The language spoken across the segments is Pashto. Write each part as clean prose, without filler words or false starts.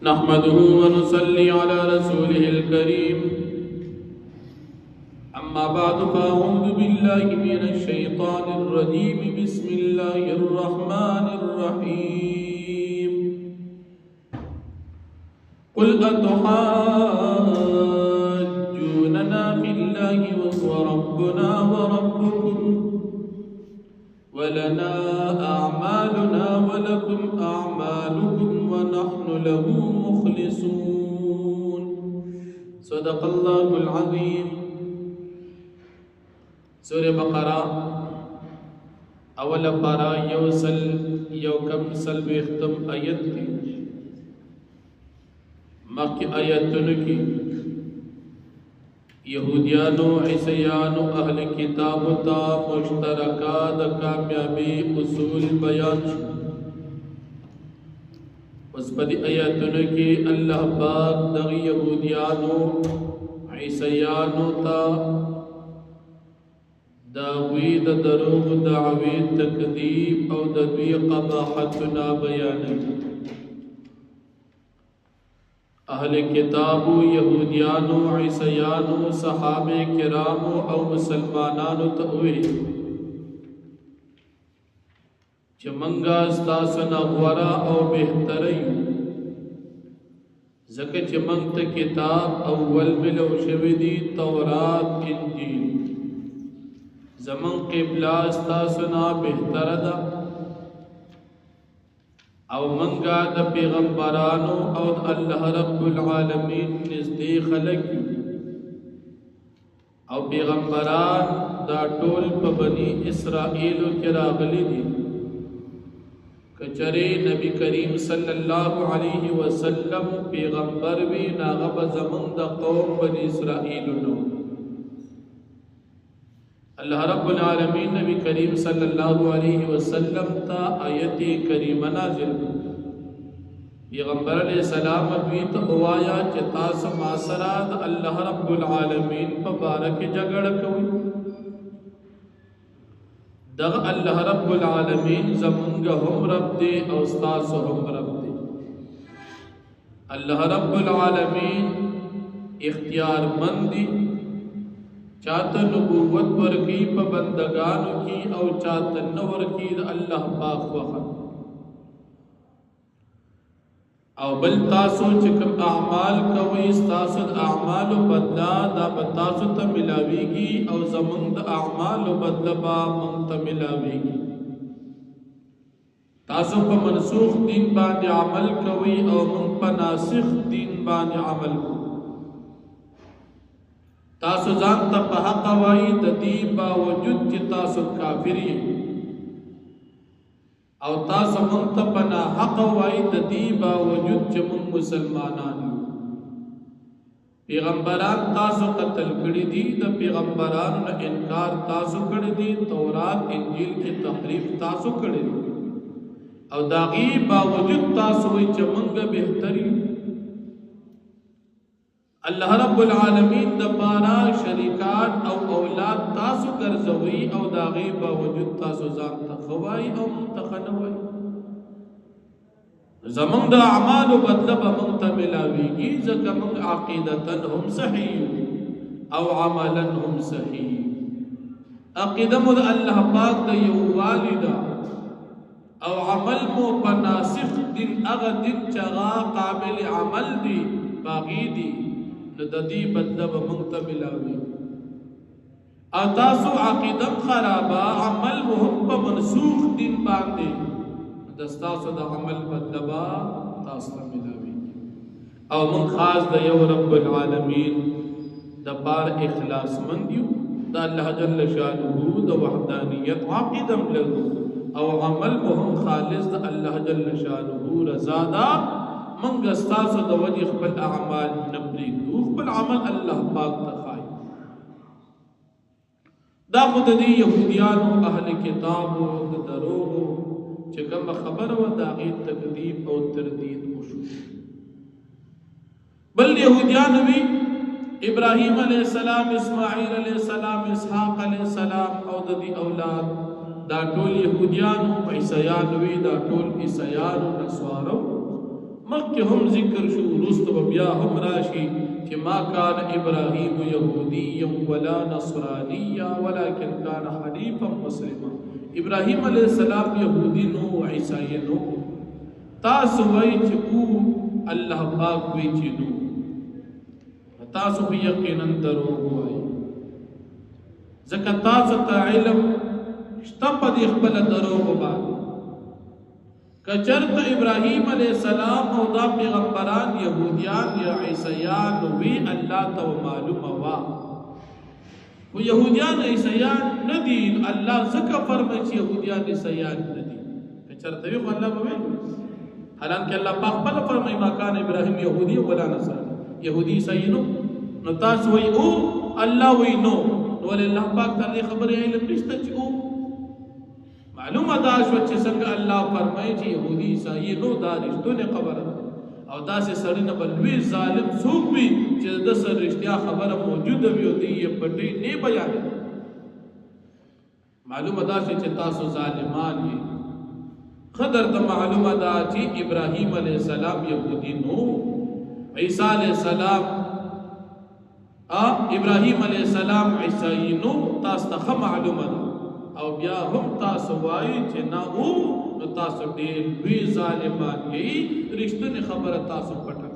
نحمده ونصلي على رسوله الكريم أما بعد فأعوذ بالله من الشيطان الرجيم بسم الله الرحمن الرحيم قل أتحاجوننا في الله وهو ربنا وربكم ولنا أعمالنا ولكم أعمالكم ونحن له مخلصون صدق الله العظيم. سورة بقرة اول پارا یو کم سلو اختم آیت کی مخی آیتن کی یہودیانو عیسیانو اہل کتاب تا مشترکہ دا کامیابی اصول بیان شو. اس پدی آیتن کی اللہ پاک دا یہودیانو عیسیانو تا داوی دا دروغ دعوی تکذیب او دوی قباحتنا بیانی. اہل کتابو یہودیانو عیسیانو صحابہ کرامو او مسلمانانو تأوی چه منگا استاسنا غورا او بہتری زکر چه منگت کتاب اول ملو شویدی تورات انجیل زمن قبلہ استاسنا بہتر دا او منگا دا پیغمبرانو او دا اللہ رب العالمین نزدی خلقی او پیغمبران دا ٹول پا بنی اسرائیلو کرا غلی دی کچرے نبی کریم صلی اللہ علیہ وسلم پیغمبر بھی ناغب زمن دا قوم بنی اسرائیلو نو. اللہ رب العالمین نبی کریم صلی اللہ علیہ وسلم تا آیت کریم نازل پیغمبر علیہ السلام ابویت اوایا چتا سماسراد اللہ رب العالمین پا بارک جگڑ کوئی دغ اللہ رب العالمین زمانگ ہم رب دے اوستاس ہم رب دے. اللہ رب العالمین اختیار مندی چاہتا نبوت ورکی پا بندگانو کی او چاہتا نور کی دا اللہ پاک وقت او بل تاسو چکم اعمال کوئی استاسد اعمال و بدلا دا بتاسو تا ملاوی گی او زمند اعمال و بدلا با منتا ملاوی گی. تاسو پا منسوخ دین باندې عمل کوئی او من پا ناسخ دین باندې عمل کوئی. تاسو زانتا پا حق وائی دا دی باوجود چی تاسو کافری او تاسو منتا پا حق وائی دا دی باوجود چی من مسلمانانی. پیغمبران تاسو قتل کردی دی دا پیغمبران نا انکار تاسو کردی دی تورات انجیل کی تحریف تاسو کردی دی او داغی باوجود تاسو وی چی منگا بہتری. اللہ رب العالمین دا پارا شریکات او اولاد تاسو کرزوی او داغی باوجود تاسو زانتا خوائی او منتخنوائی. زمان دا اعمال و بدلب منتا ملاوی گی زکا من عقیدتا ہم صحیح او عملا ہم صحیح. عقیدہ مد اللہ پاک دا یو والدہ او عمل مو پناسخ دن اغا دن چغا قابل عمل دی باقی دی ندی بدلب منتا ملاوی. تاسو عقیدم خرابا عمل مهم پا منسوخ دین باندے دستاسو دا عمل بدلبا تاستا ملاوی. او من خاص دا یو رب العالمین دا پار اخلاص مندیو دا اللہ جل شانہو دا وحدانیت عقیدم لگو او عمل مهم خالص دا اللہ جل شانہو رزادا منگ استاسو دا وجه خبل اعمال نبری دو خبل عمل اللہ پاک تخائی. دا خود دی یہودیانو اہل کتابو دا دروغو چکم خبر و داغی تقدیب او تردید مشو. بل یہودیانو بھی ابراہیم علیہ السلام اسماعیل علیہ السلام اسحاق علیہ السلام او دا دی اولاد دا ټول يهوديانو عیسایانو دا ټول عیسایانو نسوارو مخکې هم ذکر شو وروسته به بیا هم راشي چې ما کان ابراهیم یهودیا ولا نصرانیا ولکن کان حنیفا مسلما. ابراهیم علیہ السلام یهودی نو عیسائی نو. تاسو وایي چې او الله پاک وی چې نو، تاسو به یقینا دروغ وایي ځکه تاسو ته علم شته په دې خپل دروغ باندې. کچرت ابراهیم علیہ السلام او دا پیغمبران یهودیان یا عیسیان وی الله ته معلومه وا و یهودیان عیسیان ندی الله زکه فرمایي چې یهودیان عیسیان ندی. کچرت وی الله به حالانکه الله پاک خپل فرمایي ما کان ابراهیم یهودی ولا نصرانی، یهودی عیسائی نو تاسو وی او الله وی نو ول الله پاک ته خبره علم نشته چې او معلومه دا شو چې څنګه الله فرمایي چې يهودي عیسائی نو دا رښتونه خبره او دا سه سړی نه بلوي ظالم څوک وي چې د سر رښتیا خبره موجوده وي او دی پټي نه بیان. معلومه دا چې تاسو ظالمان دي. قدر ته معلومه دا چې ابراهیم علیه السلام يهودي نو، عیسی علیه السلام ابراهیم علیه السلام عیسائی نو، تاسو ته معلومه ده. او بیا هم تاسو وایي چې نه او نو تاسو ډېر لوی ظالمان یې، رښتونې خبره تاسو پټه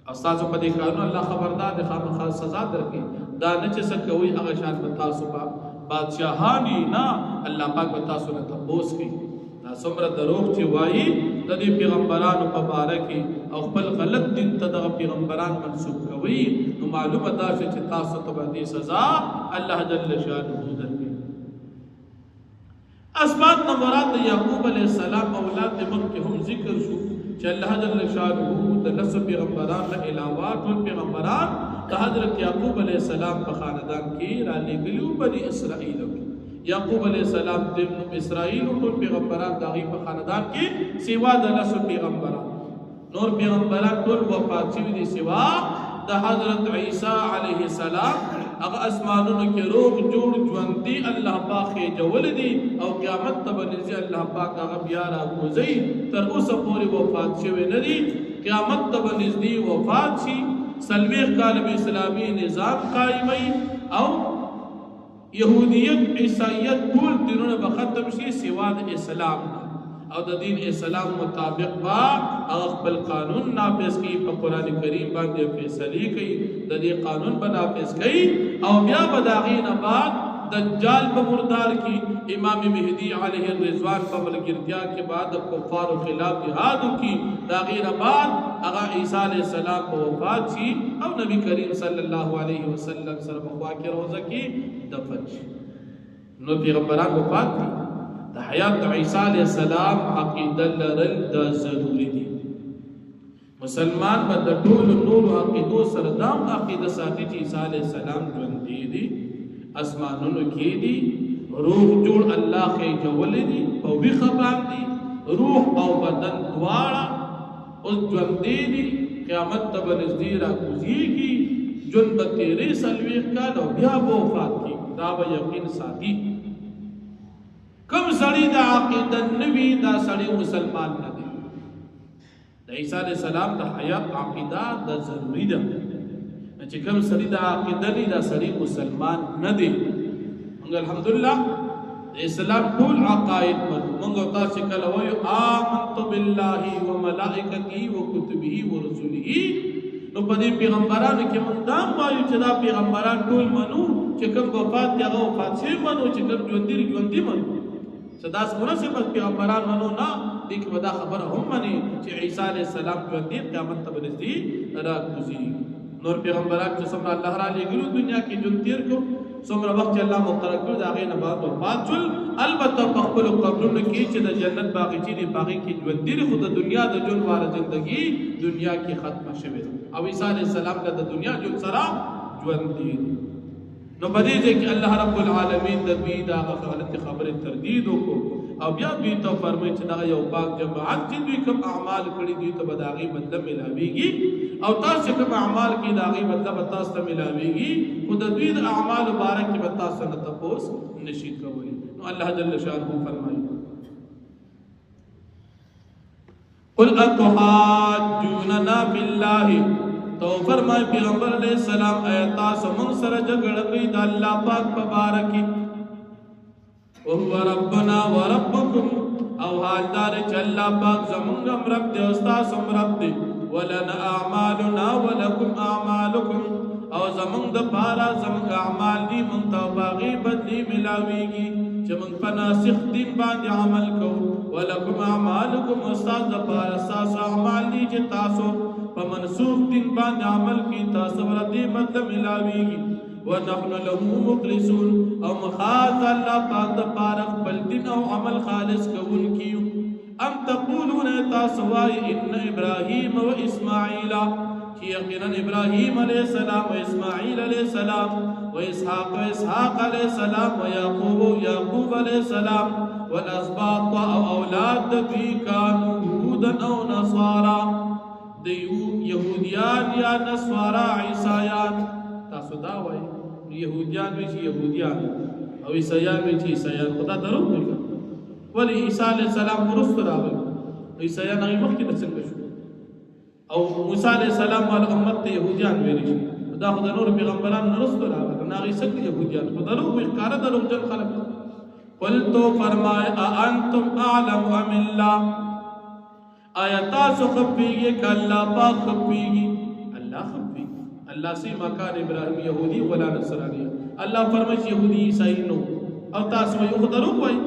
او تاسو په دې کارونو الله خبردار دی، خامخا سزا درکړي. دا نه چې څه کوئ هغه شان به تاسو په بادشاهان یې نه، الله پاک به تاسو نه تپوس کوي. دا څومره دروغ چې وایي د دې پیغمبرانو په باره کې او خپل غلط دین ته دغه پیغمبران منسوب کوي، نو معلومه دا چې تاسو ته به دې سزا الله جل شانه درکړي. اسباب نہ مراد یعقوب علیہ السلام اولاد مخ کے ہم ذکر شو کہ اللہ جل شانہ د نسب پیغمبران نہ علاوہ ټول پیغمبران د حضرت یعقوب علیہ السلام په خاندان کې را لګلو بنی اسرائیل. یعقوب علیہ السلام د اسرائیل ټول پیغمبران دغه په خاندان کې سوا د نسب پیغمبران نور پیغمبران ټول وفات شوي دي سوا د حضرت عیسی علیہ السلام. اگر اسمانونو کې روغ جوړ ژوندي الله پاک جوړ دي او قیامت ته باندې الله پاک هغه بیا راغوزي. تر اوسه پورې وفات شوی نه دي، قیامت ته باندې وفات شي، سلويخ کال اسلامی نظام قائمي او يهوديت عیسائیت ټول دینونه به ختم شي سوا د اسلام او د دین اسلام مطابق با خپل قانون نافذ کی، په قران کریم باندې فیصله کوي، د دې قانون به نافذ کوي او بیا به داغین بعد دجال په مردار کی، امام مہدی علیہ الرضوان په ملګرتیا کې بعد کفار خلاف جهاد کی، داغین بعد هغه عیسی علیہ السلام په وفات شي او نبی کریم صلی الله علیه وسلم سره په کې روزه کې دفن شي. نو پیغمبران وفات دي، د حیات عیسی علیہ السلام عقیده لرل دا ضروری دي. مسلمان په د ټول نور عقیدو سره دا عقیده ساتي چې عیسی علیہ السلام ژوند دي، اسمانونو کې دي، روح جوړ الله کې جوړ دي او وی خبر دي، روح او بدن دواړه اوس ژوند دي، قیامت ته بنزدې راکوزيږي، ژوند به تیرې سلويخ کال او بیا به وفات کی. دا به یقین ساتي. کم سړی د عقیده نوی دا سړی مسلمان نه دی. د عیسی علیہ السلام د حیات عقیده د ضروری ده، چې کم سړی د عقیده نه دا سړی مسلمان نه دی. موږ الحمدلله د اسلام ټول عقاید موږ تاسو کله وایو آمنت بالله وملائکته وکتبه ورسله، نو په دې پیغمبرانو کې موږ دا وایو چې دا پیغمبران ټول منو، چې کوم وفات دی هغه وفات شي منو، چې کوم ژوند دی ژوند دی منو. صدا سونه سے بس پیغمبران منو نه دي کې ودا خبر هم مني چې عیسی علیہ السلام ژوند دی، قیامت ته ورځي راځي. نور پیغمبران چې څومره الله را لګلو دنیا کې ژوند تیر کو، څومره وخت الله مقرر کړ دا غي نه بعد وفات شول. البته په خپل قبرونو کې چې د جنت باغچې دی باغې کې ژوند دی، خو د دنیا د ژوند واره ژوندۍ دنیا کې ختم شوه او عیسی علیہ السلام د دنیا ژوند سره ژوند دی. نو بدې چې الله رب العالمین د دې دا غلط خبره تردید وکړو او بیا دوی ته فرمایي چې دا یو پاک جماعت چې دوی کوم اعمال کړی دي ته بداغي بدله ملاويږي او تاسو کوم اعمال کې داغي بدله تاسو ته ملاويږي، خو د دوی د اعمال مبارک کې تاسو نه تپوس نشي کولی. نو الله جل شانه فرمایي قل اتحاجوننا بالله تو فرمائے پیغمبر علیہ السلام ایتا سمن سر جگڑ گئی دا اللہ پاک پبارکی وهو ربنا وربكم او حال دار چ اللہ پاک زمنگم رب دے استاسم رب دے ولنا اعمالنا ولکم اعمالکم او زمنگ د پارا زمنگ اعمال دی منتا باغی بدلی ملاویگی چمنگ پناسخ دین باندې عمل کو ولکم اعمالکم استاد د پارا ساس اعمال دی چې تاسو په منسوخ دین باندې عمل کی تاسو ردی بدل ملاویگی ونحن له مخلصون او مخاذ الله پاک د پارا خپل دین او عمل خالص کوون کیو ام تقولون تاسوای ان ابراهیم و اسماعیل یقینا ابراهیم علیہ السلام و اسماعیل علیہ السلام و اسحاق علیہ السلام و یعقوب علیہ السلام والاسباط او اولاد دوی کانو یهودا او نصارا دیو یهودیان یا نصارا عیسایان تاسو دا وای یهودیان وی یهودیان او عیسایان وی عیسایان خدا درو ولی عیسی علیہ السلام ورست راغل عیسایان هغه مخکې څنګه شو او موسی علیہ السلام ول امت ته يهوديان ویل شي دا خدای نور پیغمبران نرسل راغله ناغي څنګه يهوديان خدای نور وی کار درو جن خلق قل تو فرمائے انتم اعلم ام الله آیات خفیږي ک الله پاک خفیږي الله خفیږي الله سی مکان ابراهیم يهودي ولا نصراني الله فرمایي يهودي عیسائی نو او تاسو یو خدای نو وای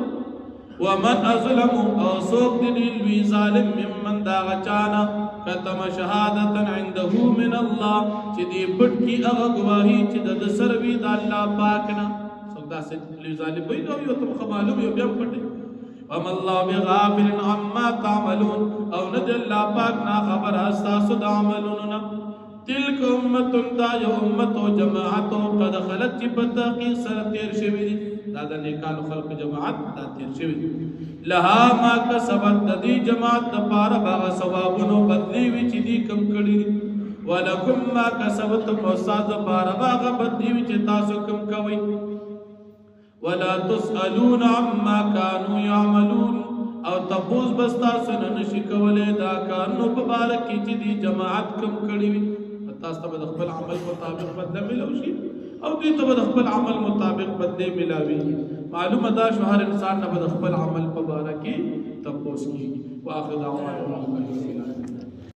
ومن اظلم او سوق دلیل وی ظالم ممن دا غچانا کتم شهادتا عنده من الله چې دی پټ کی هغه گواہی چې د سر وی د الله پاک نه سودا سے ظالم وی نو یو ته معلوم یو بیا پټ وم الله بغافل عما تعملون او ند الله پاک نا خبر اساس د عملون تلک امه دا یو امه جماعت قد خلت بتقی سر تیر شوی دا د نیکانو خلق جماعت دا تیر شوی لها ما کسبت دی جماعت د پاره باغ ثوابونو بدلی وی چې دی کم کړي ولکم ما کسبتم استاد پاره باغ بدلی وی چې تاسو کم کوي ولا تسالون عما كانوا يعملون او تفوز بستا سن نشي کوله دا کارنو په بار کې چې دی جماعت کم کړي وی تاسو ته خپل عمل مطابق بدله ملو شي او دوی ته خپل عمل مطابق بدله ملاوي معلومه دا شهر انسان نه خپل عمل په بار کې تفوز کی واخر دعوانا